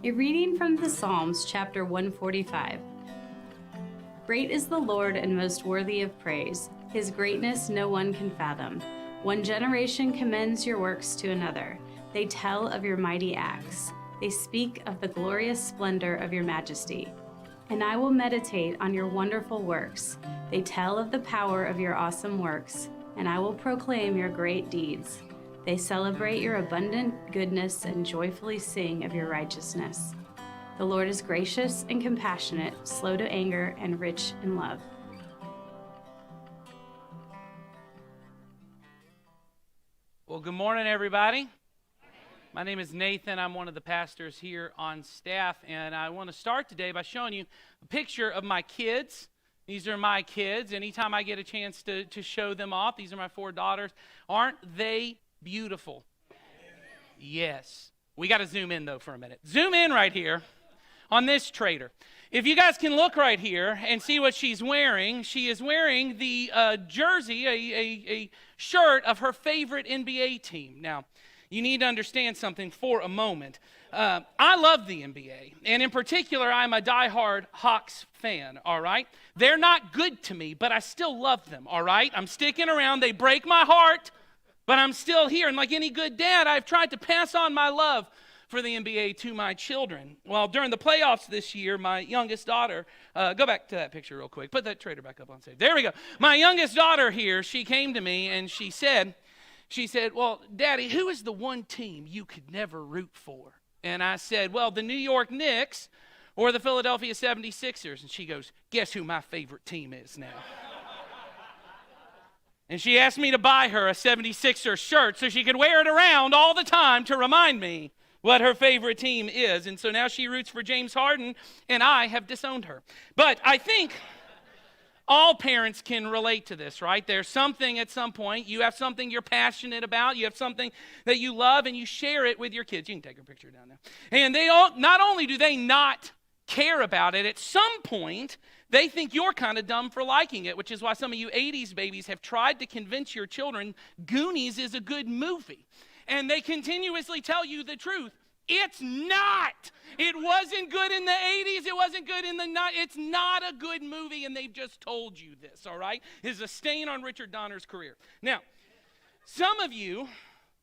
A reading from the Psalms, chapter 145. Great is the Lord and most worthy of praise. His greatness no one can fathom. One generation commends your works to another. They tell of your mighty acts. They speak of the glorious splendor of your majesty. And I will meditate on your wonderful works. They tell of the power of your awesome works, and I will proclaim your great deeds. They celebrate your abundant goodness and joyfully sing of your righteousness. The Lord is gracious and compassionate, slow to anger, and rich in love. Well, good morning, everybody. My name is Nathan. I'm one of the pastors here on staff, and I want to start today by showing you a picture of my kids. These are my kids. Anytime I get a chance to show them off, these are my 4 daughters. Aren't they beautiful? Yes. We got to zoom in, though, for a minute. Zoom in right here on this trader. If you guys can look right here and see what she's wearing, she is wearing the jersey, a shirt of her favorite NBA team. Now, you need to understand something for a moment. I love the NBA, and in particular, I'm a diehard Hawks fan, all right? They're not good to me, but I still love them, all right? I'm sticking around. They break my heart, but I'm still here. And like any good dad, I've tried to pass on my love for the NBA to my children. Well, during the playoffs this year, my youngest daughter, go back to that picture real quick. Put that trader back up on stage. There we go. My youngest daughter here, she came to me and she said, well, Daddy, who is the one team you could never root for? And I said, well, the New York Knicks or the Philadelphia 76ers. And she goes, guess who my favorite team is now? And she asked me to buy her a 76ers shirt so she could wear it around all the time to remind me what her favorite team is. And so now she roots for James Harden, and I have disowned her. But I think all parents can relate to this, right? There's something at some point, you have something you're passionate about, you have something that you love, and you share it with your kids. You can take her picture down now. And they all, not only do they not care about it, at some point, they think you're kind of dumb for liking it, which is why some of you 80s babies have tried to convince your children Goonies is a good movie. And they continuously tell you the truth. It's not. It wasn't good in the 80s. It wasn't good in the 90s. It's not a good movie, and they've just told you this, all right? It's a stain on Richard Donner's career. Now, some of you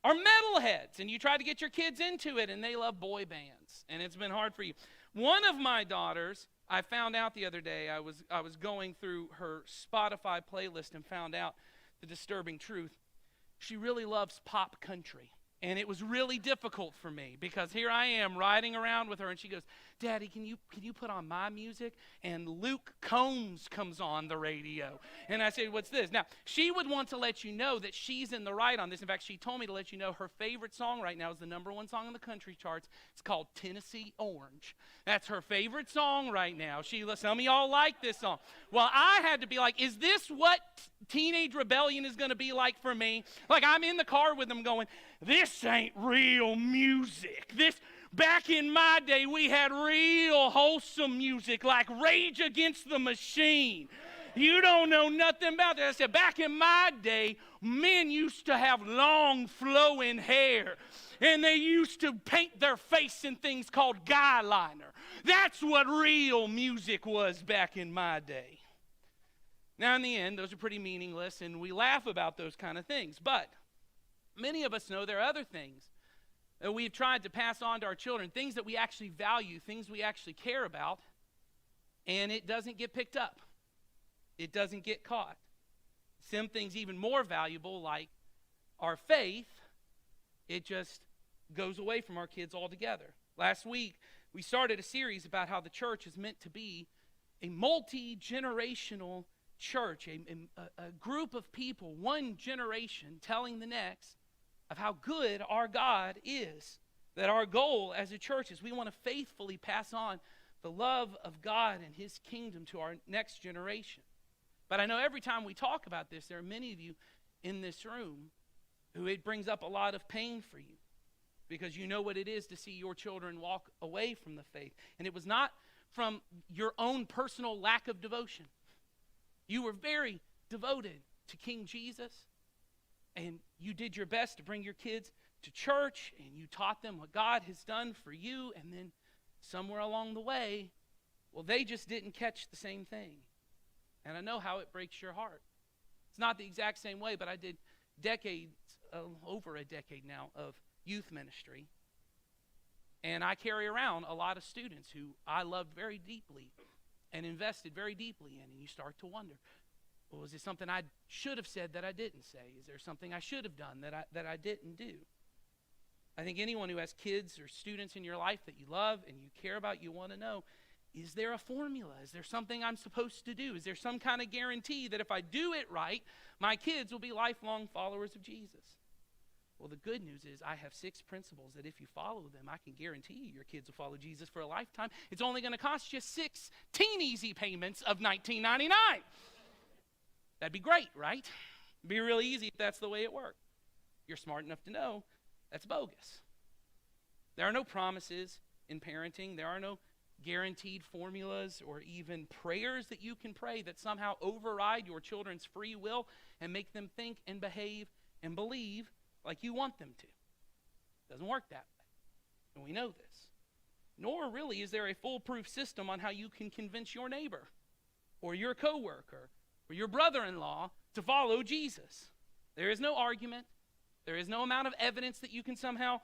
are metalheads, and you try to get your kids into it, and they love boy bands, and it's been hard for you. One of my daughters, I found out the other day, I was going through her Spotify playlist and found out the disturbing truth. She really loves pop country. And it was really difficult for me because here I am riding around with her and she goes, Daddy, can you put on my music? And Luke Combs comes on the radio. And I said, what's this? Now, she would want to let you know that she's in the right on this. In fact, she told me to let you know her favorite song right now is the #1 song on the country charts. It's called Tennessee Orange. That's her favorite song right now. Some of y'all like this song. Well, I had to be like, is this what teenage rebellion is going to be like for me? Like I'm in the car with them going, this ain't real music. Back in my day, we had real wholesome music like Rage Against the Machine. You don't know nothing about that. I said, back in my day, men used to have long flowing hair. And they used to paint their face in things called guy liner. That's what real music was back in my day. Now, in the end, those are pretty meaningless, and we laugh about those kind of things. But many of us know there are other things that we've tried to pass on to our children, things that we actually value, things we actually care about, and it doesn't get picked up. It doesn't get caught. Some things even more valuable, like our faith, it just goes away from our kids altogether. Last week, we started a series about how the church is meant to be a multi-generational church, a group of people, one generation telling the next of how good our God is. That our goal as a church is we want to faithfully pass on the love of God and His kingdom to our next generation. But I know every time we talk about this, there are many of you in this room who it brings up a lot of pain for you because you know what it is to see your children walk away from the faith. And it was not from your own personal lack of devotion. You were very devoted to King Jesus, and you did your best to bring your kids to church, and you taught them what God has done for you, and then somewhere along the way, well, they just didn't catch the same thing. And I know how it breaks your heart. It's not the exact same way, but I did decades, over a decade now, of youth ministry. And I carry around a lot of students who I loved very deeply and invested very deeply in. And you start to wonder, well, was it something I should have said that I didn't say? Is there something I should have done that I didn't do? I think anyone who has kids or students in your life that you love and you care about, you want to know, is there a formula? Is there something I'm supposed to do? Is there some kind of guarantee that if I do it right, my kids will be lifelong followers of Jesus? Well, the good news is I have 6 principles that if you follow them, I can guarantee you your kids will follow Jesus for a lifetime. It's only going to cost you 16 easy payments of $19.99. That'd be great, right? It'd be really easy if that's the way it worked. You're smart enough to know that's bogus. There are no promises in parenting. There are no guaranteed formulas or even prayers that you can pray that somehow override your children's free will and make them think and behave and believe like you want them to. It doesn't work that way. And we know this. Nor really is there a foolproof system on how you can convince your neighbor or your coworker or your brother-in-law to follow Jesus. There is no argument. There is no amount of evidence that you can somehow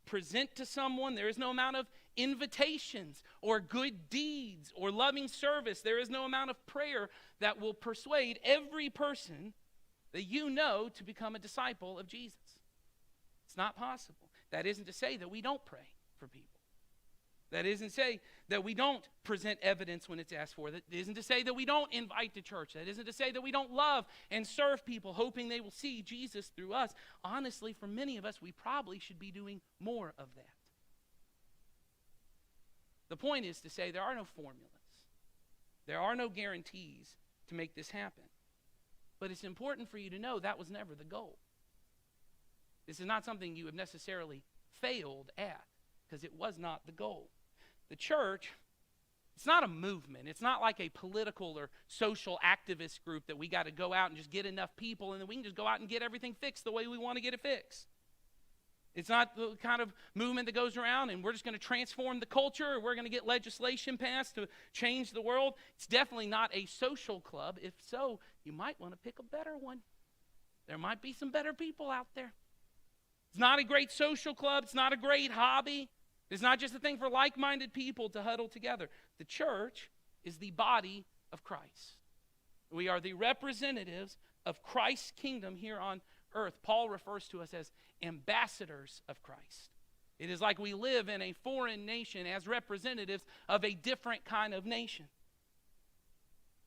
present to someone. There is no amount of invitations or good deeds or loving service. There is no amount of prayer that will persuade every person that you know to become a disciple of Jesus. It's not possible. That isn't to say that we don't pray for people. That isn't to say that we don't present evidence when it's asked for. That isn't to say that we don't invite to church. That isn't to say that we don't love and serve people, hoping they will see Jesus through us. Honestly, for many of us, we probably should be doing more of that. The point is to say there are no formulas. There are no guarantees to make this happen. But it's important for you to know that was never the goal. This is not something you have necessarily failed at, because it was not the goal. The church, it's not a movement. It's not like a political or social activist group that we got to go out and just get enough people and then we can just go out and get everything fixed the way we want to get it fixed. It's not the kind of movement that goes around and we're just going to transform the culture or we're going to get legislation passed to change the world. It's definitely not a social club. If so, you might want to pick a better one. There might be some better people out there. It's not a great social club. It's not a great hobby. It's not just a thing for like-minded people to huddle together. The church is the body of Christ. We are the representatives of Christ's kingdom here on earth. Paul refers to us as ambassadors of Christ. It is like we live in a foreign nation as representatives of a different kind of nation.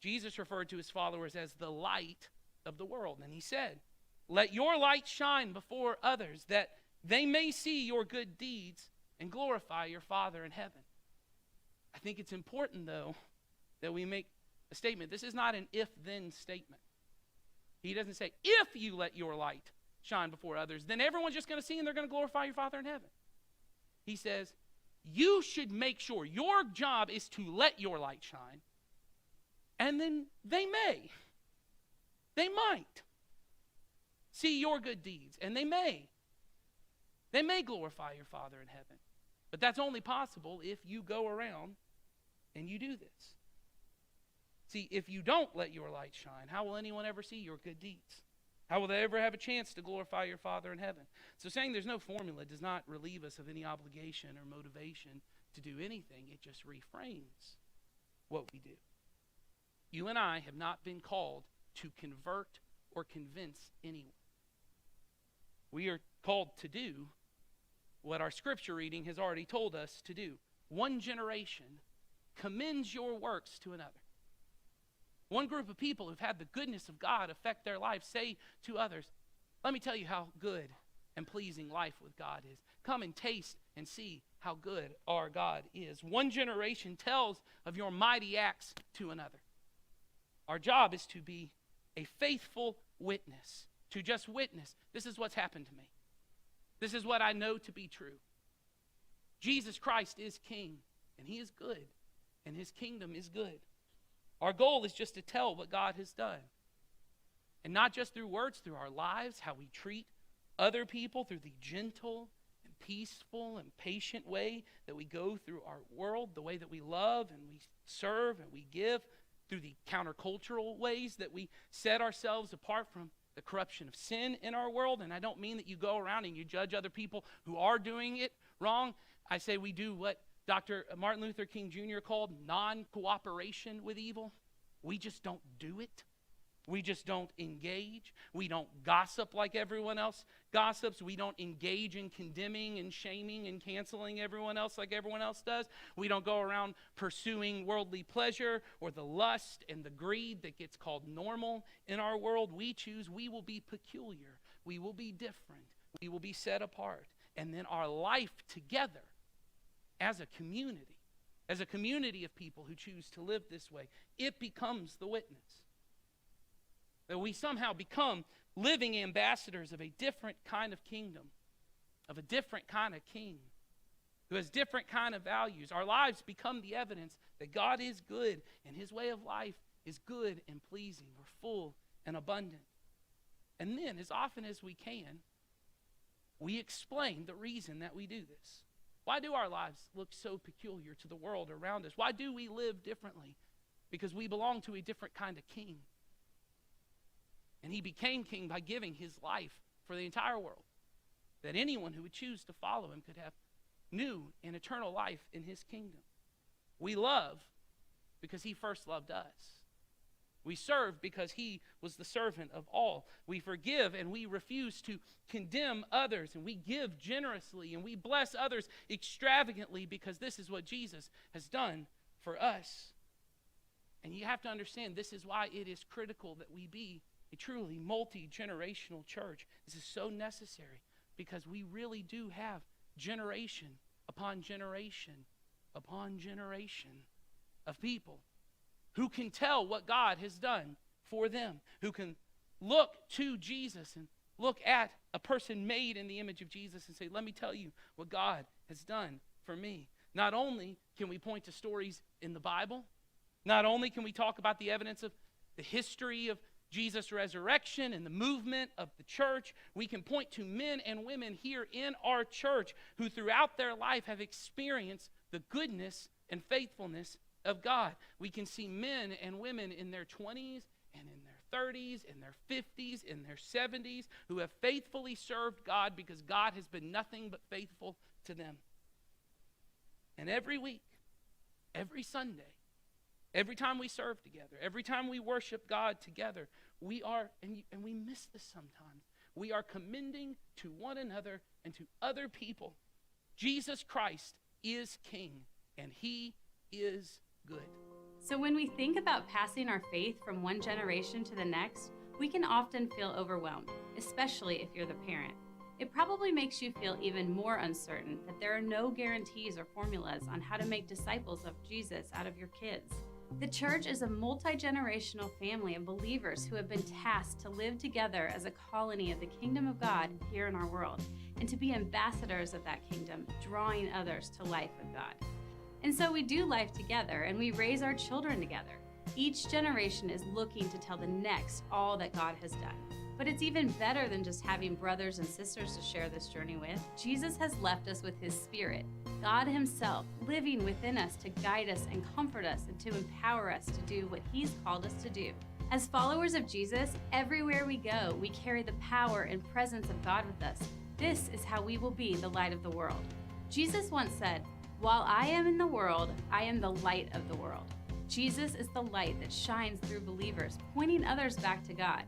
Jesus referred to his followers as the light of the world. And he said, "Let your light shine before others, that they may see your good deeds and glorify your Father in heaven." I think it's important, though, that we make a statement. This is not an if-then statement. He doesn't say, if you let your light shine before others, then everyone's just going to see and they're going to glorify your Father in heaven. He says, you should make sure your job is to let your light shine, and then they might see your good deeds, and they may glorify your Father in heaven. But that's only possible if you go around and you do this. See, if you don't let your light shine, how will anyone ever see your good deeds? How will they ever have a chance to glorify your Father in heaven? So saying there's no formula does not relieve us of any obligation or motivation to do anything. It just reframes what we do. You and I have not been called to convert or convince anyone. We are called to do what our scripture reading has already told us to do. One generation commends your works to another. One group of people who've had the goodness of God affect their lives say to others, let me tell you how good and pleasing life with God is. Come and taste and see how good our God is. One generation tells of your mighty acts to another. Our job is to be a faithful witness, to just witness. This is what's happened to me. This is what I know to be true. Jesus Christ is King, and he is good, and his kingdom is good. Our goal is just to tell what God has done. And not just through words, through our lives, how we treat other people, through the gentle and peaceful and patient way that we go through our world, the way that we love and we serve and we give, through the countercultural ways that we set ourselves apart from the corruption of sin in our world. And I don't mean that you go around and you judge other people who are doing it wrong. I say we do what Dr. Martin Luther King Jr. called non-cooperation with evil. We just don't do it. We just don't engage. We don't gossip like everyone else gossips. We don't engage in condemning and shaming and canceling everyone else like everyone else does. We don't go around pursuing worldly pleasure or the lust and the greed that gets called normal in our world. We choose we will be peculiar. We will be different. We will be set apart. And then our life together as a community of people who choose to live this way, it becomes the witness. That we somehow become living ambassadors of a different kind of kingdom, of a different kind of king, who has different kind of values. Our lives become the evidence that God is good and his way of life is good and pleasing. We're full and abundant. And then, as often as we can, we explain the reason that we do this. Why do our lives look so peculiar to the world around us? Why do we live differently? Because we belong to a different kind of king. And he became king by giving his life for the entire world, that anyone who would choose to follow him could have new and eternal life in his kingdom. We love because he first loved us. We serve because he was the servant of all. We forgive and we refuse to condemn others, and we give generously and we bless others extravagantly because this is what Jesus has done for us. And you have to understand, this is why it is critical that we be a truly multi-generational church. This is so necessary because we really do have generation upon generation upon generation of people who can tell what God has done for them, who can look to Jesus and look at a person made in the image of Jesus and say, let me tell you what God has done for me. Not only can we point to stories in the Bible, not only can we talk about the evidence of the history of Jesus' resurrection and the movement of the church, we can point to men and women here in our church who throughout their life have experienced the goodness and faithfulness of God. We can see men and women in their 20s and in their 30s, in their 50s, in their 70s who have faithfully served God because God has been nothing but faithful to them. And every week, every Sunday, every time we serve together, every time we worship God together, we are, and we miss this sometimes, we are commending to one another and to other people, Jesus Christ is King, and he is good. So when we think about passing our faith from one generation to the next, we can often feel overwhelmed, especially if you're the parent. It probably makes you feel even more uncertain that there are no guarantees or formulas on how to make disciples of Jesus out of your kids. The church is a multi-generational family of believers who have been tasked to live together as a colony of the kingdom of God here in our world, and to be ambassadors of that kingdom, drawing others to life with God. And so we do life together, and we raise our children together. Each generation is looking to tell the next all that God has done. But it's even better than just having brothers and sisters to share this journey with. Jesus has left us with his Spirit, God himself, living within us to guide us and comfort us and to empower us to do what he's called us to do. As followers of Jesus, everywhere we go, we carry the power and presence of God with us. This is how we will be the light of the world. Jesus once said, "While I am in the world, I am the light of the world." Jesus is the light that shines through believers, pointing others back to God.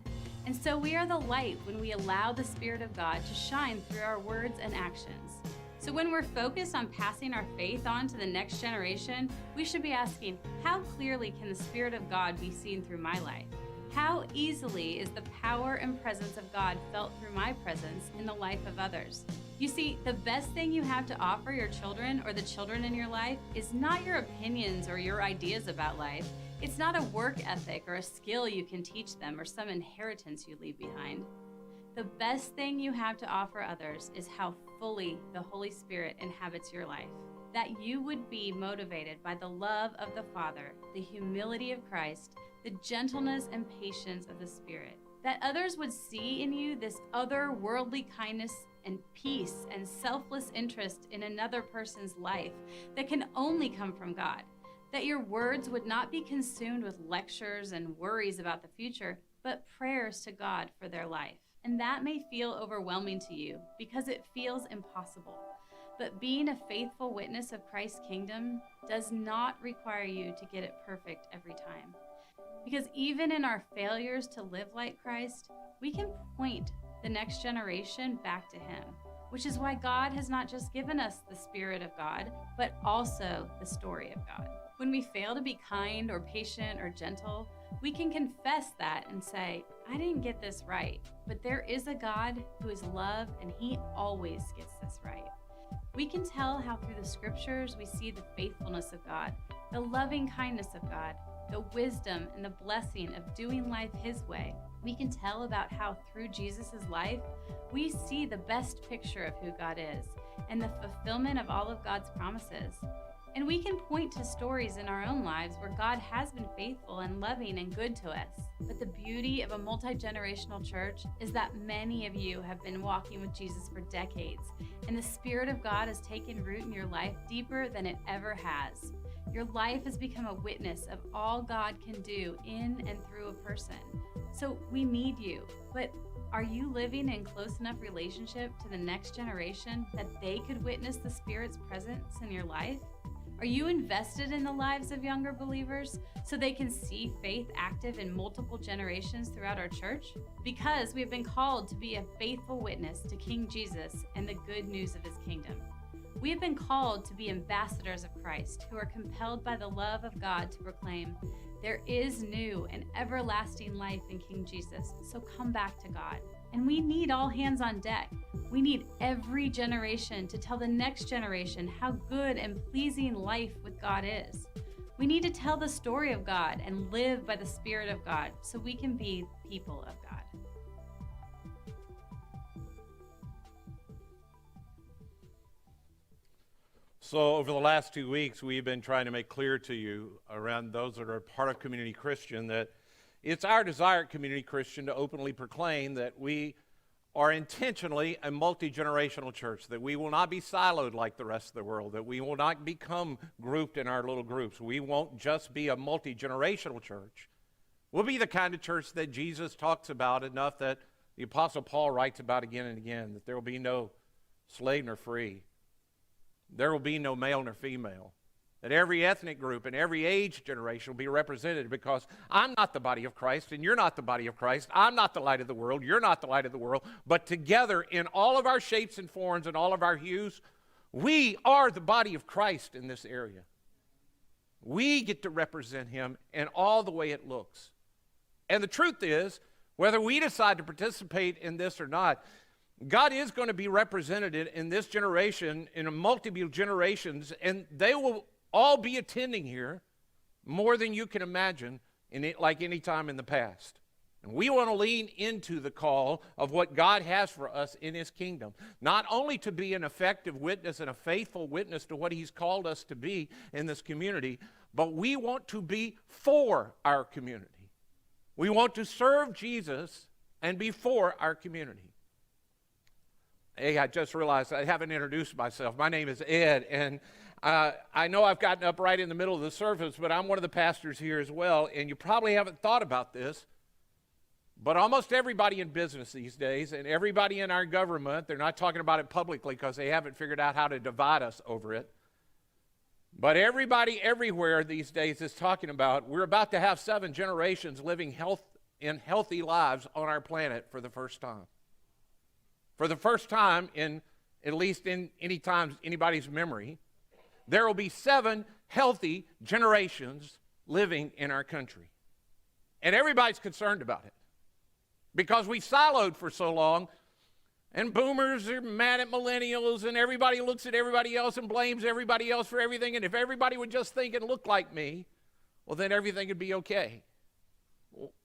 And so we are the light when we allow the Spirit of God to shine through our words and actions. So when we're focused on passing our faith on to the next generation, we should be asking, how clearly can the Spirit of God be seen through my life? How easily is the power and presence of God felt through my presence in the life of others? You see, the best thing you have to offer your children or the children in your life is not your opinions or your ideas about life. It's not a work ethic or a skill you can teach them or some inheritance you leave behind. The best thing you have to offer others is how fully the Holy Spirit inhabits your life. That you would be motivated by the love of the Father, the humility of Christ, the gentleness and patience of the Spirit. That others would see in you this otherworldly kindness and peace and selfless interest in another person's life that can only come from God. That your words would not be consumed with lectures and worries about the future, but prayers to God for their life. And that may feel overwhelming to you because it feels impossible. But being a faithful witness of Christ's kingdom does not require you to get it perfect every time. Because even in our failures to live like Christ, we can point the next generation back to Him, which is why God has not just given us the Spirit of God, but also the story of God. When we fail to be kind or patient or gentle, we can confess that and say, I didn't get this right, but there is a God who is love and He always gets this right. We can tell how through the scriptures we see the faithfulness of God, the loving kindness of God, the wisdom and the blessing of doing life His way. We can tell about how through Jesus' life, we see the best picture of who God is and the fulfillment of all of God's promises. And we can point to stories in our own lives where God has been faithful and loving and good to us. But the beauty of a multi-generational church is that many of you have been walking with Jesus for decades, and the Spirit of God has taken root in your life deeper than it ever has. Your life has become a witness of all God can do in and through a person. So we need you, but are you living in close enough relationship to the next generation that they could witness the Spirit's presence in your life? Are you invested in the lives of younger believers so they can see faith active in multiple generations throughout our church? Because we have been called to be a faithful witness to King Jesus and the good news of His kingdom. We have been called to be ambassadors of Christ who are compelled by the love of God to proclaim, there is new and everlasting life in King Jesus, so come back to God. And we need all hands on deck. We need every generation to tell the next generation how good and pleasing life with God is. We need to tell the story of God and live by the Spirit of God so we can be people of God. So over the last 2 weeks, we've been trying to make clear to you around those that are part of Community Christian that it's our desire at Community Christian to openly proclaim that we are intentionally a multi-generational church, that we will not be siloed like the rest of the world, that we will not become grouped in our little groups. We won't just be a multi-generational church. We'll be the kind of church that Jesus talks about enough that the Apostle Paul writes about again and again, that there will be no slave nor free. There will be no male nor female. That every ethnic group and every age generation will be represented, because I'm not the body of Christ and you're not the body of Christ. I'm not the light of the world. You're not the light of the world. But together in all of our shapes and forms and all of our hues, we are the body of Christ in this area. We get to represent Him in all the way it looks. And the truth is, whether we decide to participate in this or not, God is going to be represented in this generation, in multiple generations, and they will all be attending here more than you can imagine like any time in the past. And we want to lean into the call of what God has for us in His kingdom, not only to be an effective witness and a faithful witness to what He's called us to be in this community, but we want to be for our community. We want to serve Jesus and be for our community. Hey, I just realized I haven't introduced myself. My name is Ed, and I know I've gotten up right in the middle of the service, but I'm one of the pastors here as well, and you probably haven't thought about this, but almost everybody in business these days and everybody in our government, they're not talking about it publicly because they haven't figured out how to divide us over it, but everybody everywhere these days is talking about we're about to have 7 generations living healthy lives on our planet for the first time. For the first time in at least in anybody's memory, there will be 7 healthy generations living in our country. And everybody's concerned about it because we siloed for so long, and boomers are mad at millennials, and everybody looks at everybody else and blames everybody else for everything. And if everybody would just think and look like me, well, then everything would be okay.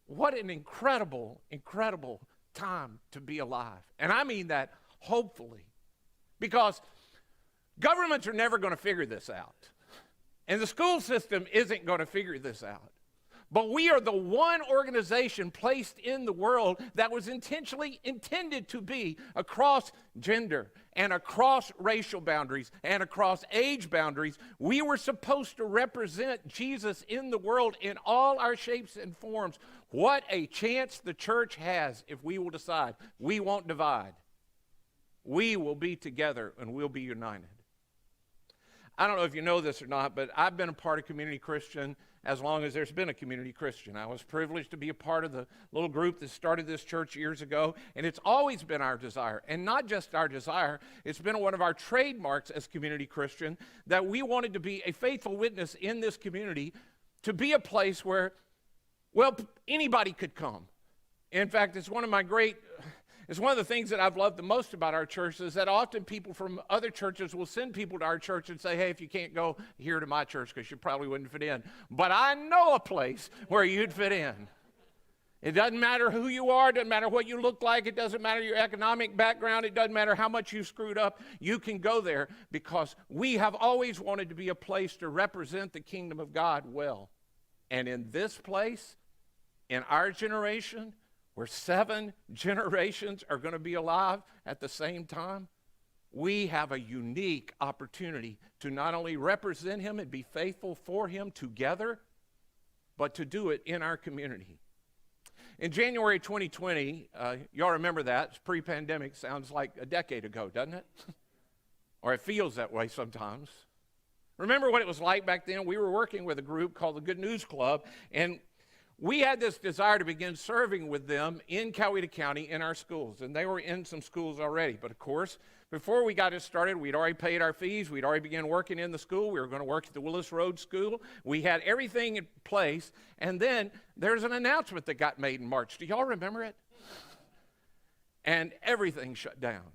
What an incredible, incredible time to be alive. And I mean that hopefully, because governments are never going to figure this out, and the school system isn't going to figure this out. But we are the one organization placed in the world that was intentionally intended to be across gender and across racial boundaries and across age boundaries. We were supposed to represent Jesus in the world in all our shapes and forms. What a chance the church has if we will decide. We won't divide. We will be together and we'll be united. I don't know if you know this or not, but I've been a part of Community Christian as long as there's been a Community Christian. I was privileged to be a part of the little group that started this church years ago, and it's always been our desire, and not just our desire, it's been one of our trademarks as Community Christian, that we wanted to be a faithful witness in this community, to be a place where, well, anybody could come. In fact, it's one of the things that I've loved the most about our church is that often people from other churches will send people to our church and say, hey, if you can't go here to my church because you probably wouldn't fit in. But I know a place where you'd fit in. It doesn't matter who you are. It doesn't matter what you look like. It doesn't matter your economic background. It doesn't matter how much you screwed up. You can go there because we have always wanted to be a place to represent the kingdom of God well. And in this place, in our generation, where 7 generations are going to be alive at the same time, we have a unique opportunity to not only represent him and be faithful for him together, but to do it in our community. In January 2020, y'all remember that, it's pre-pandemic, sounds like a decade ago, doesn't it? Or it feels that way sometimes. Remember what it was like back then? We were working with a group called the Good News Club, and we had this desire to begin serving with them in Coweta County in our schools, and they were in some schools already. But of course, before we got it started, we'd already paid our fees. We'd already begun working in the school. We were going to work at the Willis Road School. We had everything in place, and then there's an announcement that got made in March. Do y'all remember it? And everything shut down,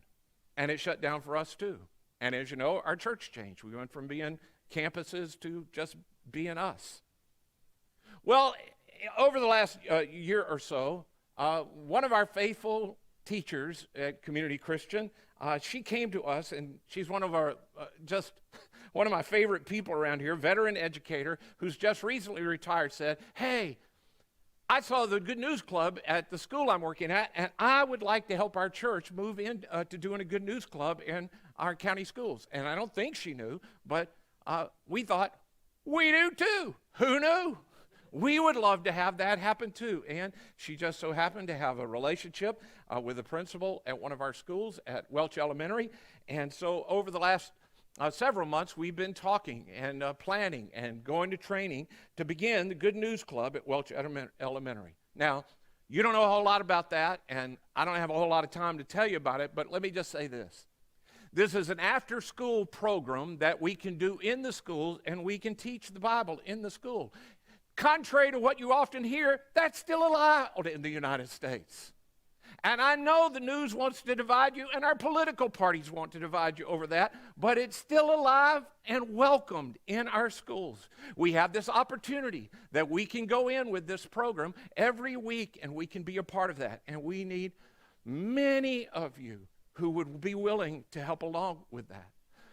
and it shut down for us too. And as you know, our church changed. We went from being campuses to just being us. Well, over the last year or so, one of our faithful teachers at Community Christian, she came to us, and she's one of our, just one of my favorite people around here, veteran educator, who's just recently retired, said, hey, I saw the Good News Club at the school I'm working at, and I would like to help our church move in to doing a Good News Club in our county schools. And I don't think she knew, but we thought, we do too. Who knew? We would love to have that happen too. And she just so happened to have a relationship with the principal at one of our schools at Welch Elementary. And so over the last several months, we've been talking and planning and going to training to begin the Good News Club at Welch Elementary. Now, you don't know a whole lot about that, and I don't have a whole lot of time to tell you about it, but let me just say this. This is an after-school program that we can do in the schools, and we can teach the Bible in the school. Contrary to what you often hear, that's still allowed in the United States. And I know the news wants to divide you, and our political parties want to divide you over that, but it's still alive and welcomed in our schools. We have this opportunity that we can go in with this program every week, and we can be a part of that. And we need many of you who would be willing to help along with that.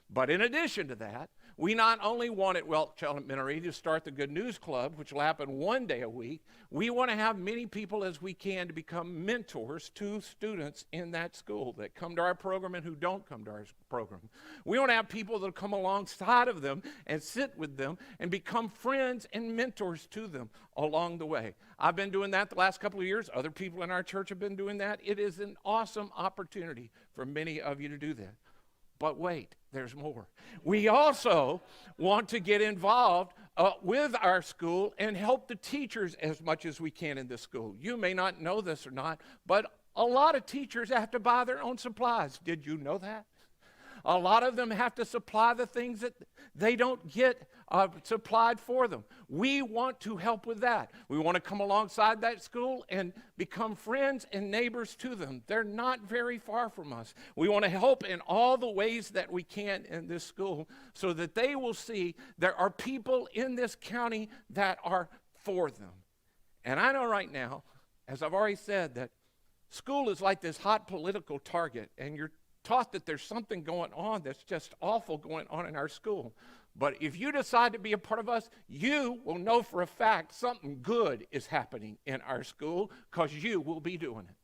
But in addition to that, we not only want at Welch Elementary to start the Good News Club, which will happen one day a week, we want to have many people as we can to become mentors to students in that school that come to our program and who don't come to our program. We want to have people that come alongside of them and sit with them and become friends and mentors to them along the way. I've been doing that the last couple of years. Other people in our church have been doing that. It is an awesome opportunity for many of you to do that. But wait, there's more. We also want to get involved with our school and help the teachers as much as we can in this school. You may not know this or not, but a lot of teachers have to buy their own supplies. Did you know that? A lot of them have to supply the things that they don't get supplied for them. We want to help with that. We want to come alongside that school and become friends and neighbors to them. They're not very far from us. We want to help in all the ways that we can in this school so that they will see there are people in this county that are for them. And I know right now, as I've already said, that school is like this hot political target, and you're taught that there's something going on that's just awful going on in our school. But if you decide to be a part of us, you will know for a fact something good is happening in our school because you will be doing it.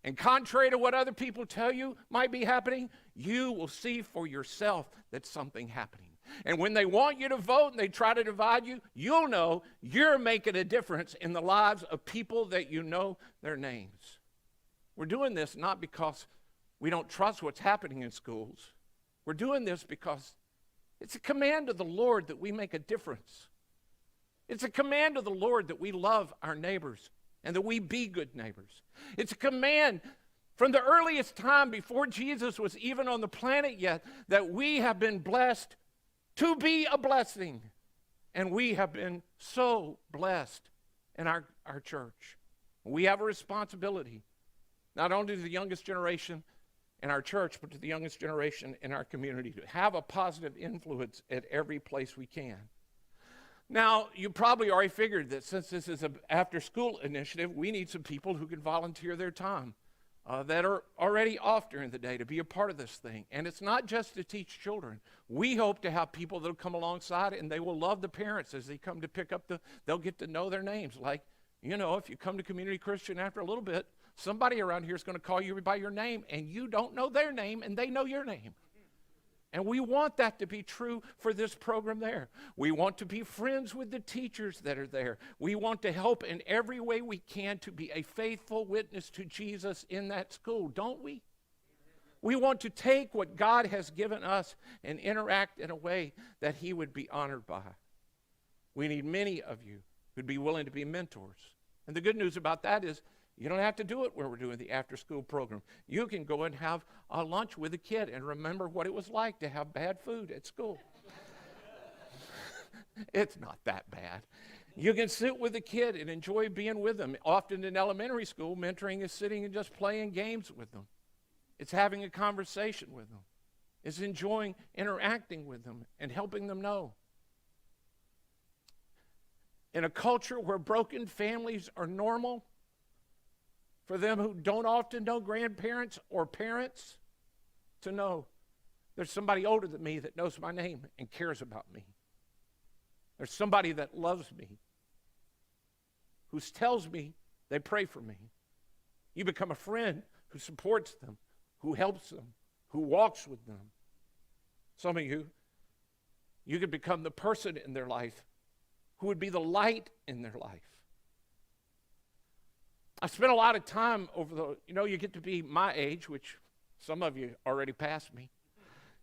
And contrary to what other people tell you might be happening, you will see for yourself that something happening. And when they want you to vote and they try to divide you, you'll know you're making a difference in the lives of people that you know their names. We're doing this not because we don't trust what's happening in schools. We're doing this because it's a command of the Lord that we make a difference. It's a command of the Lord that we love our neighbors and that we be good neighbors. It's a command from the earliest time before Jesus was even on the planet yet that we have been blessed to be a blessing. And we have been so blessed in our church. We have a responsibility, not only to the youngest generation in our church, but to the youngest generation in our community, to have a positive influence at every place we can. Now, you probably already figured that since this is an after-school initiative, we need some people who can volunteer their time that are already off during the day to be a part of this thing. And it's not just to teach children. We hope to have people that will come alongside and they will love the parents as they come to pick up they'll get to know their names. Like, you know, if you come to Community Christian after a little bit, somebody around here is going to call you by your name and you don't know their name and they know your name. And we want that to be true for this program there. We want to be friends with the teachers that are there. We want to help in every way we can to be a faithful witness to Jesus in that school, don't we? We want to take what God has given us and interact in a way that he would be honored by. We need many of you who'd be willing to be mentors. And the good news about that is you don't have to do it where we're doing the after-school program. You can go and have a lunch with a kid and remember what it was like to have bad food at school. It's not that bad. You can sit with a kid and enjoy being with them. Often in elementary school, mentoring is sitting and just playing games with them. It's having a conversation with them. It's enjoying interacting with them and helping them know. In a culture where broken families are normal, for them who don't often know grandparents or parents, to know there's somebody older than me that knows my name and cares about me. There's somebody that loves me, who tells me they pray for me. You become a friend who supports them, who helps them, who walks with them. Some of you could become the person in their life who would be the light in their life. I spent a lot of time you get to be my age, which some of you already passed me.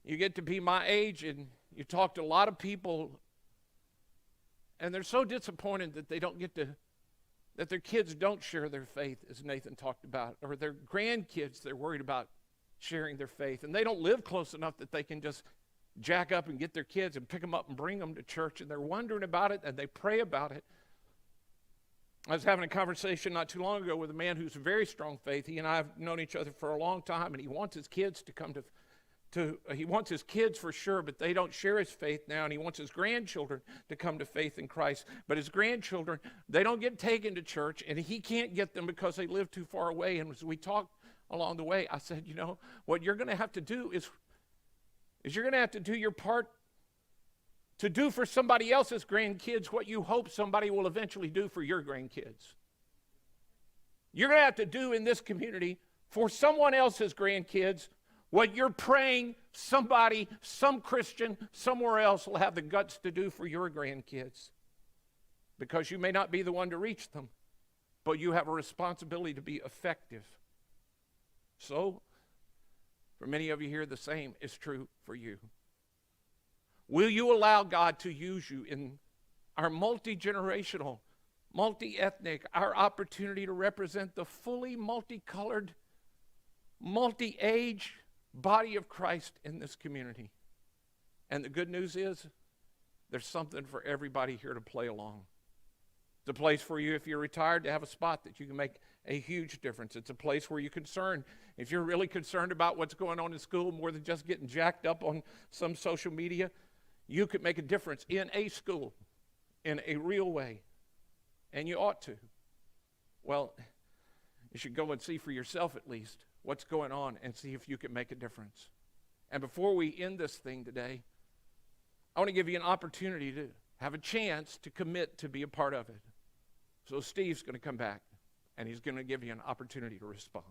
You get to be my age and you talk to a lot of people and they're so disappointed that that their kids don't share their faith, as Nathan talked about, or their grandkids, they're worried about sharing their faith. And they don't live close enough that they can just jack up and get their kids and pick them up and bring them to church. And they're wondering about it and they pray about it. I was having a conversation not too long ago with a man who's a very strong faith. He and I have known each other for a long time, and he wants his kids to come he wants his kids for sure, but they don't share his faith now, and he wants his grandchildren to come to faith in Christ. But his grandchildren, they don't get taken to church, and he can't get them because they live too far away. And as we talked along the way, I said, what you're going to have to do is you're going to have to do your part to do for somebody else's grandkids what you hope somebody will eventually do for your grandkids. You're going to have to do in this community for someone else's grandkids what you're praying somebody, some Christian, somewhere else will have the guts to do for your grandkids. Because you may not be the one to reach them, but you have a responsibility to be effective. So, for many of you here, the same is true for you. Will you allow God to use you in our multi-generational, multi-ethnic, our opportunity to represent the fully multicolored, multi-age body of Christ in this community? And the good news is, there's something for everybody here to play along. It's a place for you, if you're retired, to have a spot that you can make a huge difference. It's a place where if you're really concerned about what's going on in school more than just getting jacked up on some social media, you could make a difference in a school in a real way. And you ought to. Well, you should go and see for yourself at least what's going on and see if you can make a difference. And before we end this thing today, I want to give you an opportunity to have a chance to commit to be a part of it. So Steve's going to come back, and he's going to give you an opportunity to respond.